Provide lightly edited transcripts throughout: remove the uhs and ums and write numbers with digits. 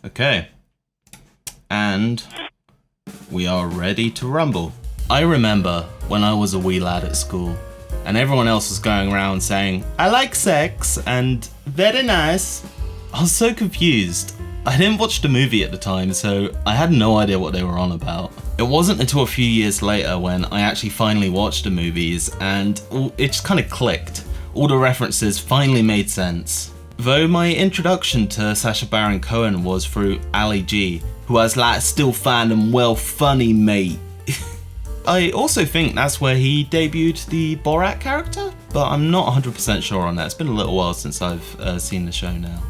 Okay. And we are ready to rumble. I remember when I was a wee lad at school and everyone else was going around saying, I like sex and very nice. I was so confused. I didn't watch the movie at the time, so I had no idea what they were on about. It wasn't until a few years later when I actually finally watched the movies and it just kind of clicked. All the references finally made sense. Though my introduction to Sacha Baron Cohen was through Ali G, who has like still find him well funny mate. I also think that's where he debuted the Borat character, but I'm not 100% sure on that. It's been a little while since I've seen the show now.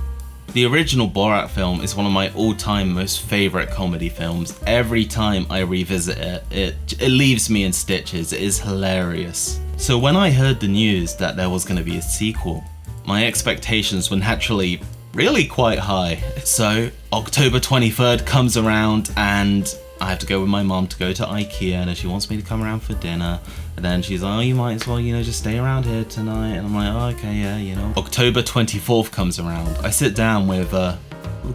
The original Borat film is one of my all-time most favourite comedy films. Every time I revisit it leaves me in stitches. It is hilarious. So when I heard the news that there was going to be a sequel, my expectations were naturally really quite high. So October 23rd comes around and I have to go with my mom to go to IKEA and she wants me to come around for dinner. And then she's like, oh, you might as well, just stay around here tonight. And I'm like, oh, okay, yeah, October 24th comes around. I sit down with a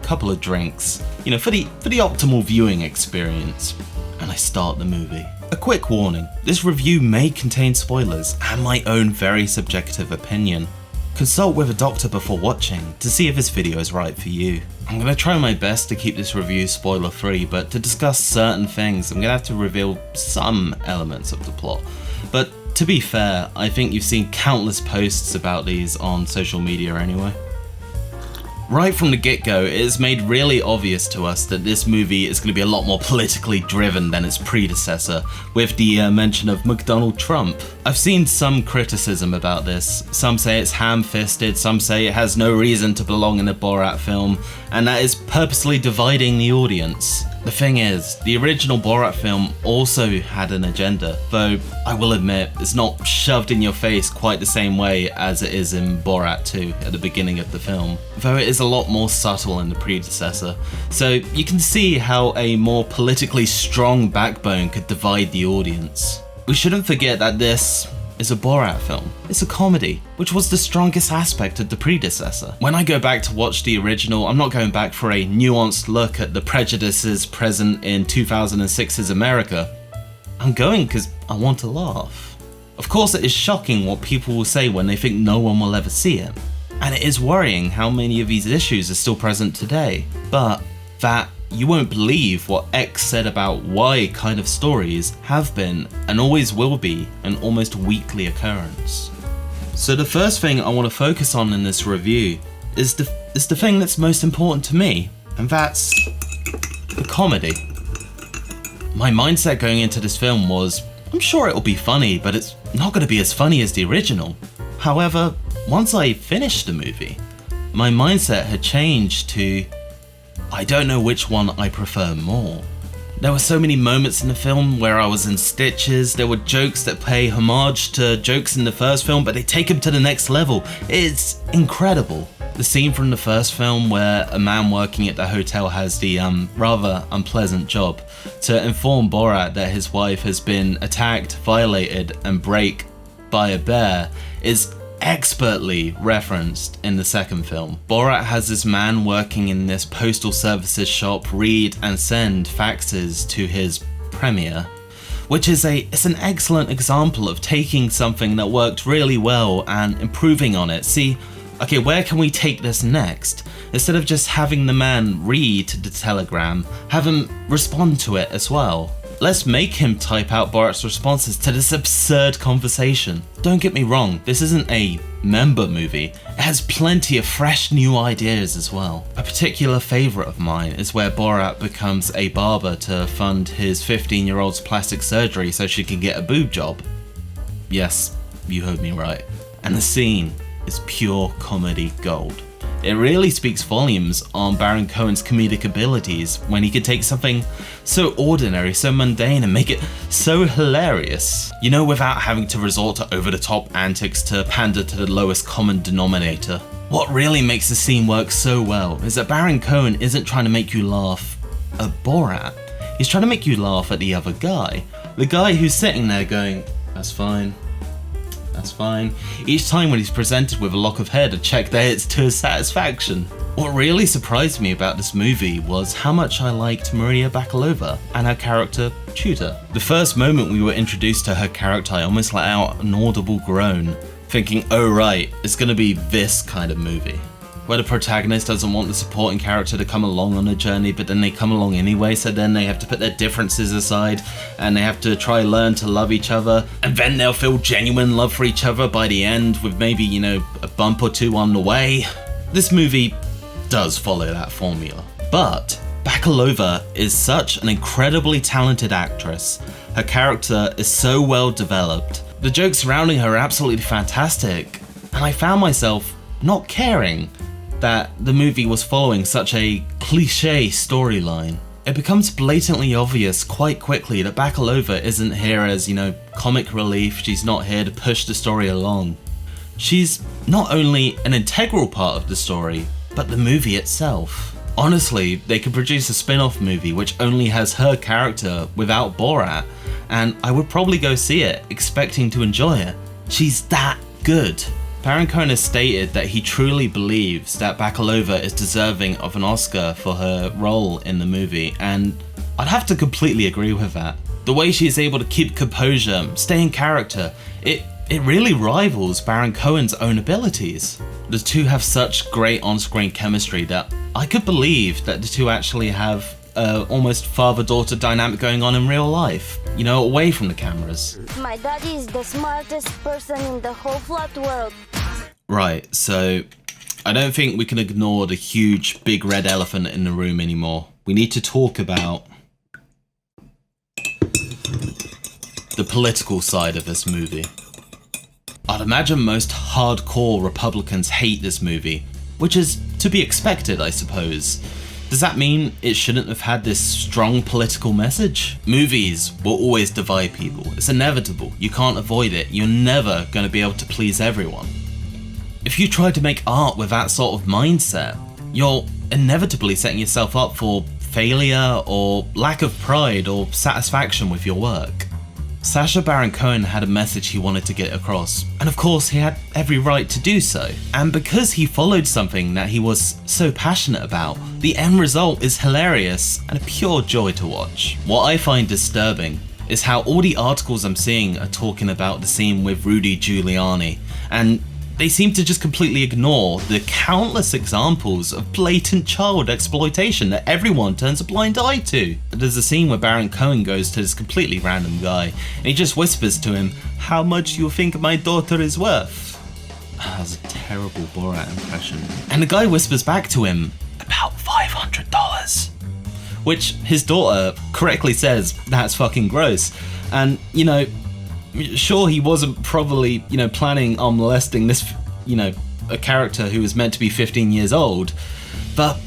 couple of drinks, for the optimal viewing experience. And I start the movie. A quick warning, this review may contain spoilers and my own very subjective opinion. Consult with a doctor before watching to see if this video is right for you. I'm going to try my best to keep this review spoiler free, but to discuss certain things I'm going to have to reveal some elements of the plot. But to be fair, I think you've seen countless posts about these on social media anyway. Right from the get-go, it is made really obvious to us that this movie is going to be a lot more politically driven than its predecessor, with the mention of McDonald Trump. I've seen some criticism about this. Some say it's ham-fisted, some say it has no reason to belong in a Borat film, and that is purposely dividing the audience. The thing is, the original Borat film also had an agenda, though I will admit it's not shoved in your face quite the same way as it is in Borat 2 at the beginning of the film, though it is a lot more subtle in the predecessor, so you can see how a more politically strong backbone could divide the audience. We shouldn't forget that this is a Borat film. It's a comedy, which was the strongest aspect of the predecessor. When I go back to watch the original, I'm not going back for a nuanced look at the prejudices present in 2006's America. I'm going because I want to laugh. Of course, it is shocking what people will say when they think no one will ever see it. And it is worrying how many of these issues are still present today. But that you won't believe what X said about Y kind of stories have been and always will be an almost weekly occurrence. So the first thing I want to focus on in this review is the thing that's most important to me, and that's the comedy. My mindset going into this film was, I'm sure it'll be funny, but it's not going to be as funny as the original. However, once I finished the movie, my mindset had changed to, I don't know which one I prefer more. There were so many moments in the film where I was in stitches. There were jokes that pay homage to jokes in the first film, but they take them to the next level. It's incredible. The scene from the first film where a man working at the hotel has the rather unpleasant job to inform Borat that his wife has been attacked, violated, and raped by a bear is expertly referenced in the second film. Borat has this man working in this postal services shop read and send faxes to his premier, which is it's an excellent example of taking something that worked really well and improving on it. See, okay, where can we take this next? Instead of just having the man read the telegram, have him respond to it as well. Let's make him type out Borat's responses to this absurd conversation. Don't get me wrong, this isn't a member movie. It has plenty of fresh new ideas as well. A particular favourite of mine is where Borat becomes a barber to fund his 15-year-old's plastic surgery so she can get a boob job. Yes, you heard me right. And the scene is pure comedy gold. It really speaks volumes on Baron Cohen's comedic abilities when he could take something so ordinary, so mundane, and make it so hilarious. Without having to resort to over-the-top antics to pander to the lowest common denominator. What really makes the scene work so well is that Baron Cohen isn't trying to make you laugh at Borat. He's trying to make you laugh at the other guy. The guy who's sitting there going, that's fine. That's fine. Each time when he's presented with a lock of hair to check that it's to his satisfaction. What really surprised me about this movie was how much I liked Maria Bakalova and her character, Tutor. The first moment we were introduced to her character, I almost let out an audible groan, thinking, oh right, it's gonna be this kind of movie, where the protagonist doesn't want the supporting character to come along on a journey, but then they come along anyway, so then they have to put their differences aside, and they have to try learn to love each other, and then they'll feel genuine love for each other by the end, with maybe, you know, a bump or two on the way. This movie does follow that formula. But Bakalova is such an incredibly talented actress. Her character is so well developed. The jokes surrounding her are absolutely fantastic. And I found myself not caring that the movie was following such a cliche storyline. It becomes blatantly obvious quite quickly that Bakalova isn't here as, you know, comic relief. She's not here to push the story along. She's not only an integral part of the story, but the movie itself. Honestly, they could produce a spin-off movie which only has her character without Borat, and I would probably go see it, expecting to enjoy it. She's that good. Baron Cohen has stated that he truly believes that Bakalova is deserving of an Oscar for her role in the movie, and I'd have to completely agree with that. The way she is able to keep composure, stay in character, it really rivals Baron Cohen's own abilities. The two have such great on-screen chemistry that I could believe that the two actually have almost father-daughter dynamic going on in real life, you know, away from the cameras. My daddy is the smartest person in the whole flat world. Right, so I don't think we can ignore the huge big red elephant in the room anymore. We need to talk about the political side of this movie. I'd imagine most hardcore Republicans hate this movie, which is to be expected, I suppose. Does that mean it shouldn't have had this strong political message? Movies will always divide people. It's inevitable. You can't avoid it. You're never going to be able to please everyone. If you try to make art with that sort of mindset, you're inevitably setting yourself up for failure or lack of pride or satisfaction with your work. Sacha Baron Cohen had a message he wanted to get across, and of course he had every right to do so. And because he followed something that he was so passionate about, the end result is hilarious and a pure joy to watch. What I find disturbing is how all the articles I'm seeing are talking about the scene with Rudy Giuliani, and they seem to just completely ignore the countless examples of blatant child exploitation that everyone turns a blind eye to. There's a scene where Baron Cohen goes to this completely random guy and he just whispers to him, "How much you think my daughter is worth?" That was a terrible Borat impression. And the guy whispers back to him, "About $500. Which his daughter correctly says, "That's fucking gross." And, you know, sure, he wasn't probably, you know, planning on molesting this, you know, a character who was meant to be 15 years old, but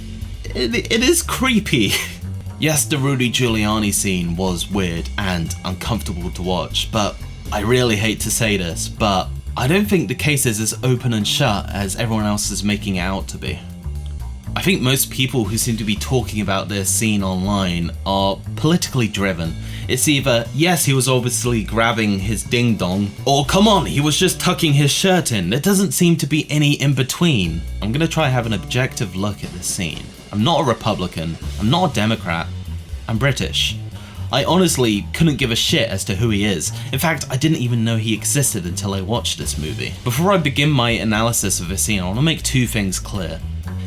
it is creepy. Yes, the Rudy Giuliani scene was weird and uncomfortable to watch, but I really hate to say this, but I don't think the case is as open and shut as everyone else is making it out to be. I think most people who seem to be talking about this scene online are politically driven. It's either, yes, he was obviously grabbing his ding-dong, or come on, he was just tucking his shirt in. There doesn't seem to be any in-between. I'm gonna try and have an objective look at this scene. I'm not a Republican, I'm not a Democrat, I'm British. I honestly couldn't give a shit as to who he is. In fact, I didn't even know he existed until I watched this movie. Before I begin my analysis of this scene, I want to make two things clear.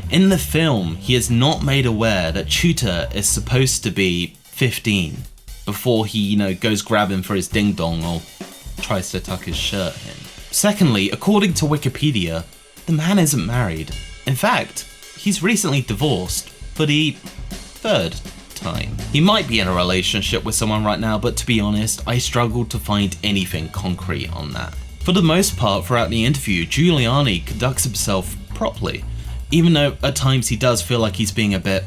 In the film, he is not made aware that Tutor is supposed to be 15 before he, you know, goes grabbing for his ding-dong or tries to tuck his shirt in. Secondly, according to Wikipedia, the man isn't married. In fact, he's recently divorced for the third time. He might be in a relationship with someone right now, but to be honest, I struggled to find anything concrete on that. For the most part, throughout the interview, Giuliani conducts himself properly, even though at times he does feel like he's being a bit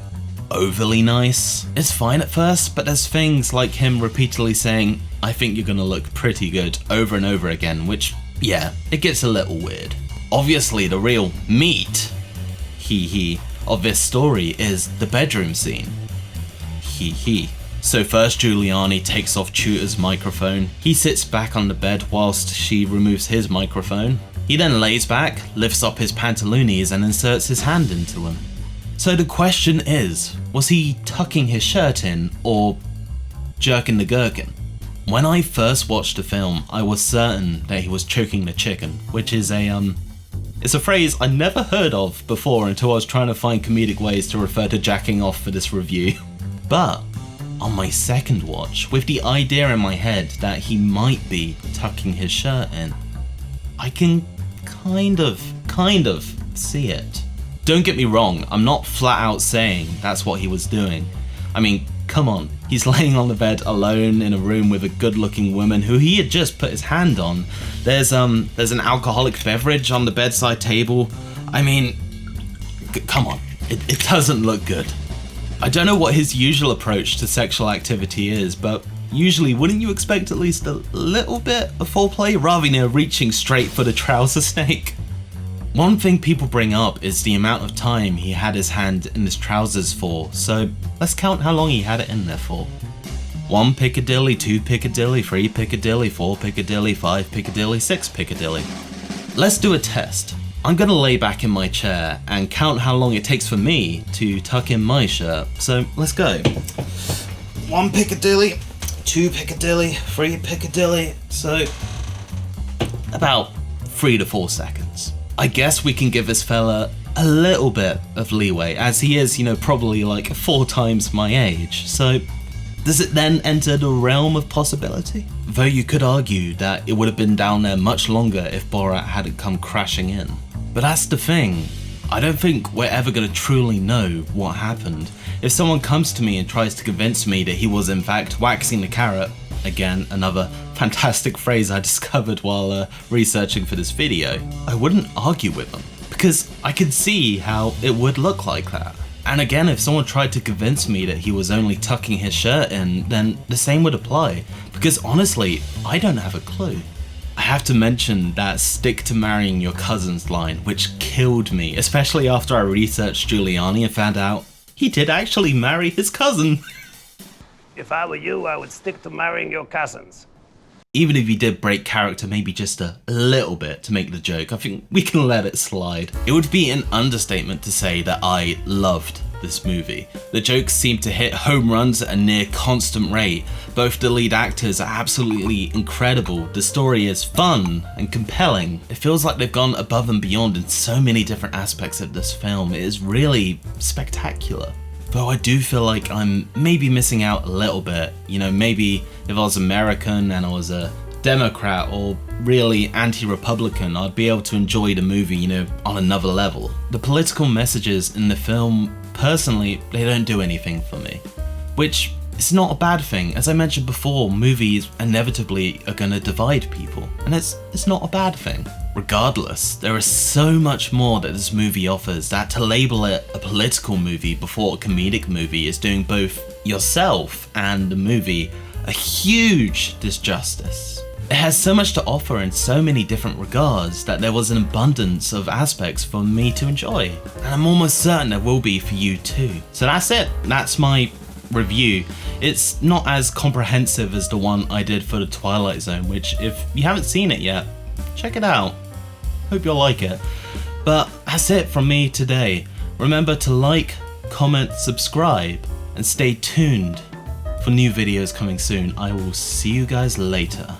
overly nice. It's fine at first, but there's things like him repeatedly saying, "I think you're gonna look pretty good," over and over again, which, yeah, it gets a little weird. Obviously, the real meat, of this story is the bedroom scene. So first Giuliani takes off Tutor's microphone. He sits back on the bed whilst she removes his microphone. He then lays back, lifts up his pantaloonies and inserts his hand into them. So the question is, was he tucking his shirt in or jerking the gherkin? When I first watched the film, I was certain that he was choking the chicken, which is it's a phrase I never heard of before until I was trying to find comedic ways to refer to jacking off for this review. But on my second watch, with the idea in my head that he might be tucking his shirt in, I can kind of see it. Don't get me wrong, I'm not flat out saying that's what he was doing. I mean, come on, he's laying on the bed alone in a room with a good looking woman who he had just put his hand on. There's an alcoholic beverage on the bedside table. I mean, come on, it doesn't look good. I don't know what his usual approach to sexual activity is, but usually wouldn't you expect at least a little bit of foreplay rather than reaching straight for the trouser snake? One thing people bring up is the amount of time he had his hand in his trousers for, so let's count how long he had it in there for. 1 Piccadilly, 2 Piccadilly, 3 Piccadilly, 4 Piccadilly, 5 Piccadilly, 6 Piccadilly. Let's do a test. I'm gonna lay back in my chair and count how long it takes for me to tuck in my shirt, so let's go. 1 Piccadilly, 2 Piccadilly, 3 Piccadilly, so about 3 to 4 seconds. I guess we can give this fella a little bit of leeway, as he is, probably like 4 times my age, so does it then enter the realm of possibility? Though you could argue that it would have been down there much longer if Borat hadn't come crashing in. But that's the thing, I don't think we're ever going to truly know what happened. If someone comes to me and tries to convince me that he was in fact waxing the carrot, again, another fantastic phrase I discovered while researching for this video, I wouldn't argue with them, because I could see how it would look like that. And again, if someone tried to convince me that he was only tucking his shirt in, then the same would apply, because honestly, I don't have a clue. I have to mention that stick to marrying your cousins line, which killed me, especially after I researched Giuliani and found out he did actually marry his cousin. If I were you, I would stick to marrying your cousins. Even if he did break character maybe just a little bit to make the joke, I think we can let it slide. It would be an understatement to say that I loved this movie. The jokes seem to hit home runs at a near constant rate. Both the lead actors are absolutely incredible. The story is fun and compelling. It feels like they've gone above and beyond in so many different aspects of this film. It is really spectacular. Though I do feel like I'm maybe missing out a little bit. Maybe if I was American and I was a Democrat or really anti-Republican, I'd be able to enjoy the movie, on another level. The political messages in the film, personally, they don't do anything for me. Which is not a bad thing. As I mentioned before, movies inevitably are gonna divide people, and it's not a bad thing. Regardless, there is so much more that this movie offers that to label it a political movie before a comedic movie is doing both yourself and the movie a huge disjustice. It has so much to offer in so many different regards that there was an abundance of aspects for me to enjoy, and I'm almost certain there will be for you too. So that's it, that's my review. It's not as comprehensive as the one I did for the Twilight Zone, which if you haven't seen it yet, check it out. Hope you'll like it. But that's it from me today. Remember to like, comment, subscribe, and stay tuned for new videos coming soon. I will see you guys later.